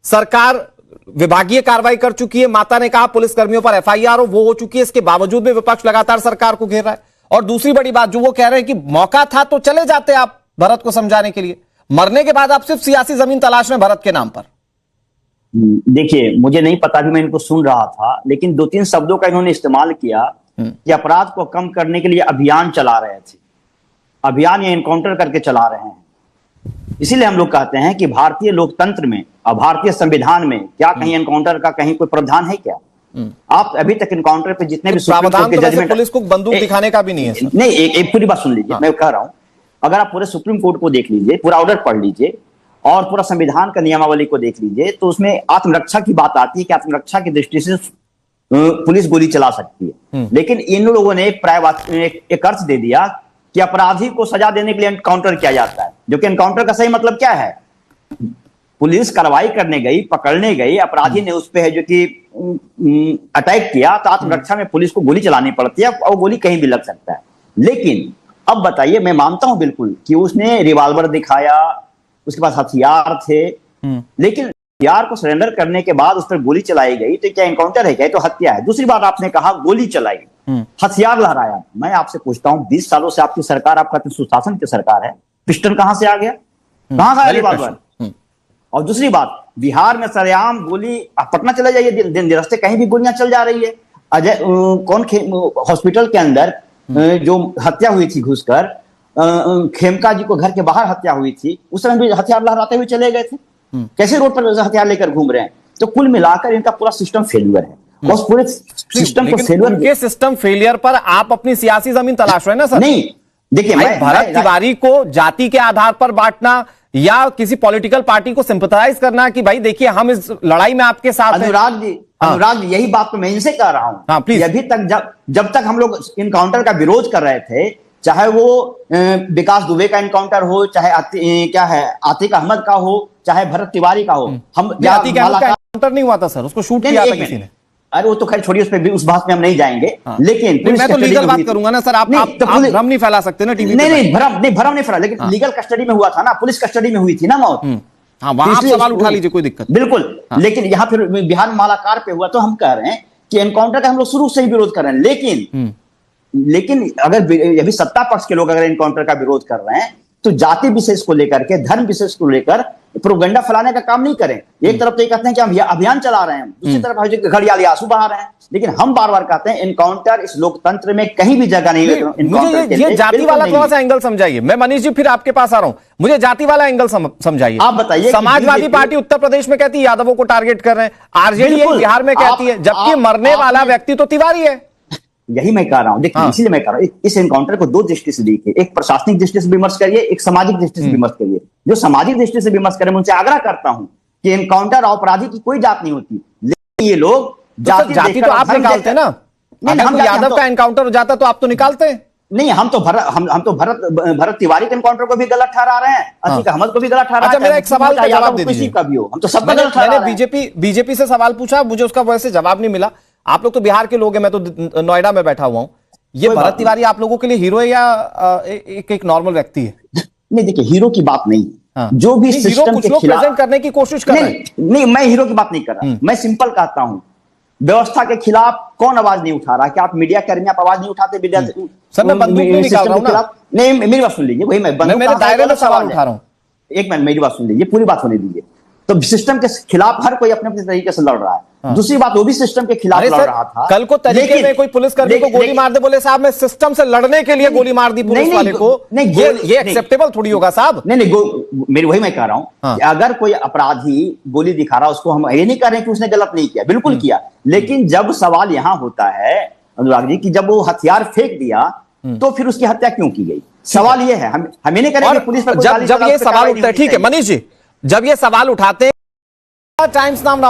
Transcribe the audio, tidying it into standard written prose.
सरकार विभागीय कार्रवाई कर चुकी है, माता ने कहा पुलिस कर्मियों पर एफआईआर हो चुकी है, इसके बावजूद भी विपक्ष लगातार सरकार को घेर रहा है। और दूसरी बड़ी बात जो वो कह रहे हैं कि मौका था तो चले जाते आप भरत को समझाने के लिए, मरने के बाद आप सिर्फ सियासी जमीन तलाश में भरत के नाम पर। देखिए, मुझे नहीं पता कि मैं इनको सुन रहा था, लेकिन 2-3 शब्दों का इन्होंने इस्तेमाल किया कि अपराध को कम करने के लिए अभियान चला रहे थे। अभियान या एनकाउंटर करके चला रहे हैं। इसीलिए हम लोग कहते हैं कि भारतीय लोकतंत्र में और भारतीय संविधान में क्या कहीं एनकाउंटर का कहीं कोई प्रावधान है क्या? आप अभी तक एनकाउंटर पे जितने भी प्रावधान तो जजमेंट, पुलिस को बंदूक दिखाने का भी नहीं है सर। नहीं, एक पूरी बात सुन लीजिए। मैं कह रहा हूं, अगर आप पूरे सुप्रीम कोर्ट को देख लीजिए, पूरा ऑर्डर पढ़ लीजिए और पूरा संविधान का नियमावली को देख लीजिए, तो उसमें आत्मरक्षा की बात आती है कि आत्मरक्षा की दृष्टि से पुलिस गोली चला सकती है। लेकिन इन लोगों ने एक अर्थ दे दिया कि अपराधी को सजा देने के लिए एनकाउंटर किया जाता है, जो कि एनकाउंटर का सही मतलब क्या है? पुलिस कार्रवाई करने गई, पकड़ने गई, अपराधी ने उस पे है जो कि अटैक किया, तो आत्मरक्षा में पुलिस को गोली चलानी पड़ती है और गोली कहीं भी लग सकता है। लेकिन अब बताइए, मैं मानता हूं बिल्कुल कि उसने रिवॉल्वर दिखाया, उसके पास हथियार थे, लेकिन हथियार को सरेंडर करने के बाद उस पर गोली चलाई गई, तो क्या एनकाउंटर है क्या? तो हत्या है। दूसरी बात, आपने कहा गोली चलाई, हथियार लहराया। मैं आपसे पूछता हूं, 20 सालों से आपकी सरकार, आपका सुशासन की सरकार है, पिस्टल कहां से आ गया? कहां से आया रिवॉल्वर? और दूसरी बात, बिहार में सरेआम गोली, आप पटना चले जाइए, दिन रास्ते कहीं भी गोलियां चल जा रही है। अजय कौन हॉस्पिटल के अंदर जो हत्या हुई थी घुसकर, खेमका जी को घर के बाहर हत्या हुई थी, उस समय भी हथियार लहराते हुए चले गए थे। कैसे रोड पर हथियार लेकर घूम रहे हैं? तो कुल मिलाकर इनका पूरा सिस्टम फेलियर है। और पूरे सिस्टम को फेलियर, उनके सिस्टम फेलियर पर आप अपनी सियासी जमीन तलाश रहे हैं ना सर? नहीं, देखिए, भरत तिवारी को जाति के आधार पर बांटना या किसी पॉलिटिकल पार्टी को सिंपथाइज करना कि भाई देखिए हम इस लड़ाई में आपके साथ हैं। अनुराग जी, यही बात तो मैं इनसे कह रहा हूं। प्लीज। अभी तक जब तक हम लोग इनकाउंटर का विरोध कर रहे थे, चाहे वो विकास दुबे का इनकाउंटर हो, चाहे आतिक अहमद का हो, चाहे भरत तिवारी का हो, हम आतिक अहमद का एनकाउंटर नहीं हुआ था सर, उसको शूट किया था किसी ने। अरे वो तो खैर छोड़िए, उस पे भी उस बात में हम नहीं जाएंगे। लेकिन मैं तो लीगल बात करूंगा ना सर, आप भ्रम नहीं फैला सकते ना टीवी पे। नहीं, भ्रम नहीं फैला, लेकिन लीगल कस्टडी में हुआ था ना, पुलिस कस्टडी में हुई थी ना मौत। हाँ, वहां आप सवाल उठा लीजिए, कोई दिक्कत बिल्कुल। लेकिन यहाँ फिर बिहार में मालाकार पे हुआ, तो हम कह रहे हैं कि एनकाउंटर का हम लोग शुरू से ही विरोध कर रहे हैं। लेकिन अगर अभी सत्ता पक्ष के लोग अगर एनकाउंटर का विरोध कर रहे हैं, तो जाति विशेष को लेकर के, धर्म विशेष को लेकर प्रोपेगेंडा फैलाने का काम नहीं करें। एक तरफ तो ये कहते हैं कि हम अभियान चला रहे हैं, दूसरी तरफ घड़ियाली आंसू बहा रहे हैं। लेकिन हम बार बार कहते हैं एनकाउंटर इस लोकतंत्र में कहीं भी जगह नहीं है। मुझे ये जाति वाला थोड़ा सा एंगल समझाइए। मैं मनीष जी फिर आपके पास आ रहा हूं, मुझे जाति वाला एंगल समझाइए। आप बताइए। समाजवादी पार्टी उत्तर प्रदेश में कहती है यादवों को टारगेट कर रहे हैं, आरजेडी बिहार में कहती है, जबकि मरने वाला व्यक्ति तो तिवारी है। यही मैं कह रहा हूं। देखिए, इसीलिए मैं कह रहा हूं, इस एनकाउंटर को 2 दृष्टि से देखिए। एक प्रशासनिक दृष्टि से विमर्श करिए, एक सामाजिक दृष्टि से विमर्श करिए। जो सामाजिक दृष्टि से विमर्श करें, मैं उनसे आग्रह करता हूं कि एनकाउंटर और अपराधी की कोई जात नहीं होती, लेकिन ये लोग जाति तो आप निकालते हैं ना। हम यादव का एनकाउंटर हो जाता तो आप तो निकालते हैं। नहीं, हम तो भरत तिवारी के एनकाउंटर को भी गलत ठहरा रहे हैं, आतिक अहमद को भी गलत ठहरा रहे हैं। अच्छा, मेरा एक सवाल का जवाब दे दीजिए। हम तो सबका गलत ठहरा रहे हैं। बीजेपी से सवाल पूछा, मुझे उसका वैसे जवाब नहीं मिला। आप लोग तो बिहार के लोग हैं, मैं तो नोएडा में बैठा हुआ हूं। ये भरत तिवारी आप लोगों के लिए हीरो है या एक नॉर्मल व्यक्ति है? नहीं, देखिए, हीरो की बात नहीं है। जो भी सिस्टम के खिलाफ प्रेजेंट करने की कोशिश कर रहे हैं। नहीं, मैं हीरो की बात नहीं कर रहा। मैं सिंपल कहता हूं, व्यवस्था के खिलाफ कौन आवाज नहीं उठा रहा? क्या आप मीडिया कर्मी आप आवाज नहीं उठाते? सर, मैं बंदूक नहीं निकाल रहा हूं ना। नहीं, मेरी बात सुन लीजिए। वही मैं मेरे दायरे में सवाल उठा रहा हूं। एक मिनट, मेरी बात सुन लीजिए, पूरी बात होने दीजिए। तो सिस्टम के खिलाफ हर कोई अपने अपने तरीके से लड़ रहा है। दूसरी बात, वो भी सिस्टम के खिलाफ लड़ रहा था। कल को तरीके में कोई पुलिसकर्मी को गोली मार दे, बोले साहब मैं सिस्टम से लड़ने के लिए गोली मार दी पुलिस वाले को, ये एक्सेप्टेबल थोड़ी होगा साहब। नहीं, मेरी वही मैं कह रहा हूं कि अगर कोई अपराधी गोली दिखा रहा, उसको हम ये नहीं कह रहे कि उसने गलत नहीं किया, बिल्कुल किया। लेकिन जब सवाल यहां होता है अनुराग जी कि जब वो हथियार फेंक दिया, तो फिर उसकी हत्या क्यों की गई? सवाल ये है। हम ये नहीं करेंगे पुलिस पर जब ये सवाल उठता है, ठीक है मनीष जी, जब ये सवाल उठाते हैं टाइम्स नाम